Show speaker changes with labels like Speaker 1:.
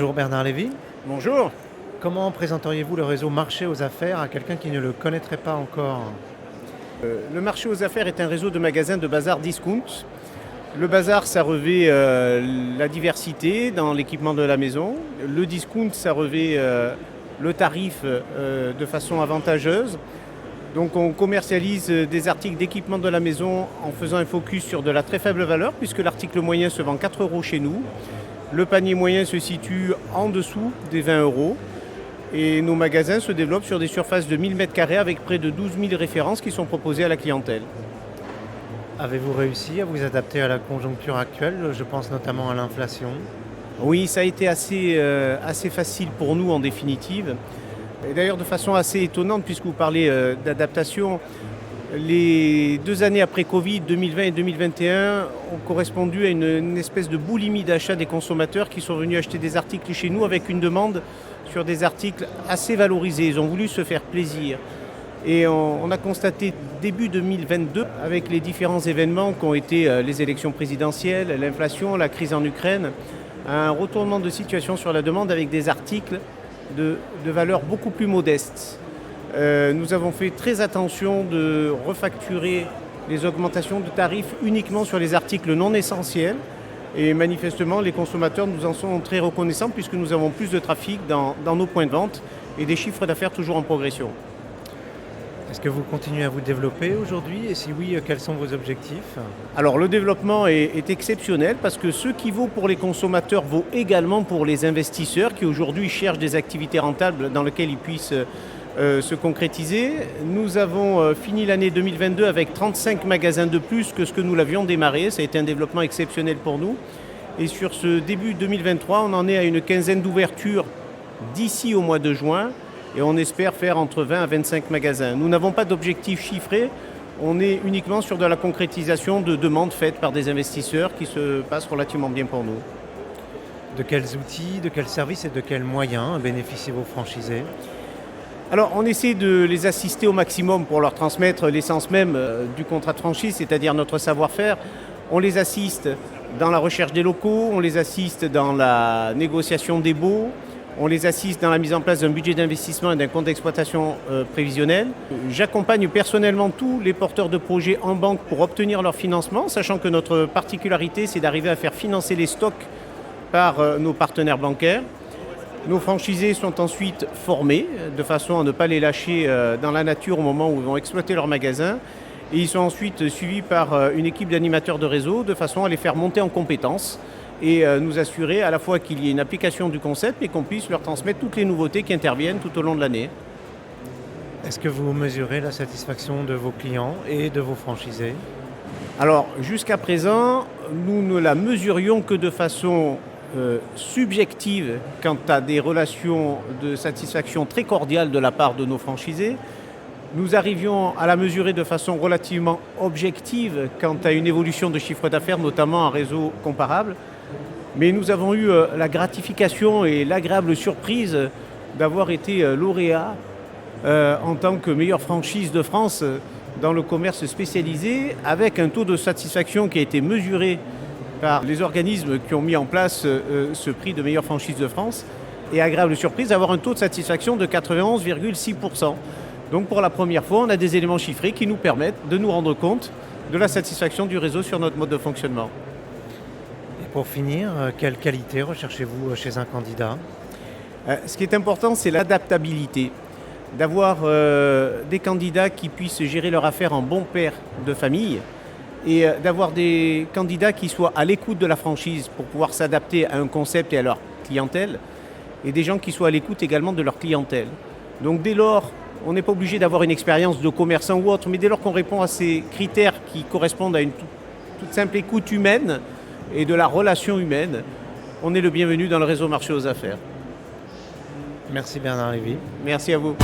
Speaker 1: Bonjour Bernard Lévy.
Speaker 2: Bonjour.
Speaker 1: Comment présenteriez-vous le réseau Marché aux Affaires à quelqu'un qui ne le connaîtrait pas encore?
Speaker 2: Le marché aux affaires est un réseau de magasins de bazar discount. Le bazar, ça revêt la diversité dans l'équipement de la maison. Le discount, ça revêt le tarif de façon avantageuse. Donc on commercialise des articles d'équipement de la maison en faisant un focus sur de la très faible valeur, puisque l'article moyen se vend 4 € chez nous. Le panier moyen se situe en dessous des 20 €. Et nos magasins se développent sur des surfaces de 1000 m² avec près de 12 000 références qui sont proposées à la clientèle.
Speaker 1: Avez-vous réussi à vous adapter à la conjoncture actuelle? Je pense notamment à l'inflation.
Speaker 2: Oui, ça a été assez facile pour nous en définitive. Et d'ailleurs de façon assez étonnante, puisque vous parlez d'adaptation, les 2 années après Covid, 2020 et 2021, ont correspondu à une espèce de boulimie d'achat des consommateurs qui sont venus acheter des articles chez nous avec une demande sur des articles assez valorisés. Ils ont voulu se faire plaisir. Et on a constaté début 2022, avec les différents événements qu'ont été les élections présidentielles, l'inflation, la crise en Ukraine, un retournement de situation sur la demande avec des articles de valeur beaucoup plus modeste. Nous avons fait très attention de refacturer les augmentations de tarifs uniquement sur les articles non essentiels. Et manifestement, les consommateurs nous en sont très reconnaissants puisque nous avons plus de trafic dans nos points de vente et des chiffres d'affaires toujours en progression.
Speaker 1: Est-ce que vous continuez à vous développer aujourd'hui? Et si oui, quels sont vos objectifs?
Speaker 2: Alors le développement est exceptionnel parce que ce qui vaut pour les consommateurs vaut également pour les investisseurs qui aujourd'hui cherchent des activités rentables dans lesquelles ils puissent se concrétiser. Nous avons fini l'année 2022 avec 35 magasins de plus que ce que nous l'avions démarré. Ça a été un développement exceptionnel pour nous. Et sur ce début 2023, on en est à une quinzaine d'ouvertures d'ici au mois de juin. Et on espère faire entre 20 à 25 magasins. Nous n'avons pas d'objectif chiffré. On est uniquement sur de la concrétisation de demandes faites par des investisseurs qui se passent relativement bien pour nous.
Speaker 1: De quels outils, de quels services et de quels moyens bénéficient vos franchisés?
Speaker 2: Alors, on essaie de les assister au maximum pour leur transmettre l'essence même du contrat de franchise, c'est-à-dire notre savoir-faire. On les assiste dans la recherche des locaux, on les assiste dans la négociation des baux, on les assiste dans la mise en place d'un budget d'investissement et d'un compte d'exploitation prévisionnel. J'accompagne personnellement tous les porteurs de projets en banque pour obtenir leur financement, sachant que notre particularité, c'est d'arriver à faire financer les stocks par nos partenaires bancaires. Nos franchisés sont ensuite formés de façon à ne pas les lâcher dans la nature au moment où ils vont exploiter leur magasin. Et ils sont ensuite suivis par une équipe d'animateurs de réseau de façon à les faire monter en compétences et nous assurer à la fois qu'il y ait une application du concept et qu'on puisse leur transmettre toutes les nouveautés qui interviennent tout au long de l'année.
Speaker 1: Est-ce que vous mesurez la satisfaction de vos clients et de vos franchisés?
Speaker 2: Alors jusqu'à présent, nous ne la mesurions que de façon subjective quant à des relations de satisfaction très cordiales de la part de nos franchisés. Nous arrivions à la mesurer de façon relativement objective quant à une évolution de chiffre d'affaires, notamment en réseau comparable. Mais nous avons eu la gratification et l'agréable surprise d'avoir été lauréat en tant que meilleure franchise de France dans le commerce spécialisé, avec un taux de satisfaction qui a été mesuré par les organismes qui ont mis en place ce prix de meilleure franchise de France. Et agréable surprise d'avoir un taux de satisfaction de 91,6%. Donc pour la première fois, on a des éléments chiffrés qui nous permettent de nous rendre compte de la satisfaction du réseau sur notre mode de fonctionnement.
Speaker 1: Et pour finir, quelle qualité recherchez-vous chez un candidat?
Speaker 2: Ce qui est important, c'est l'adaptabilité. D'avoir des candidats qui puissent gérer leur affaire en bon père de famille et d'avoir des candidats qui soient à l'écoute de la franchise pour pouvoir s'adapter à un concept et à leur clientèle et des gens qui soient à l'écoute également de leur clientèle. Donc dès lors, on n'est pas obligé d'avoir une expérience de commerçant ou autre, mais dès lors qu'on répond à ces critères qui correspondent à une toute simple écoute humaine et de la relation humaine, on est le bienvenu dans le réseau Marché aux Affaires.
Speaker 1: Merci Bernard Lévy.
Speaker 2: Merci à vous.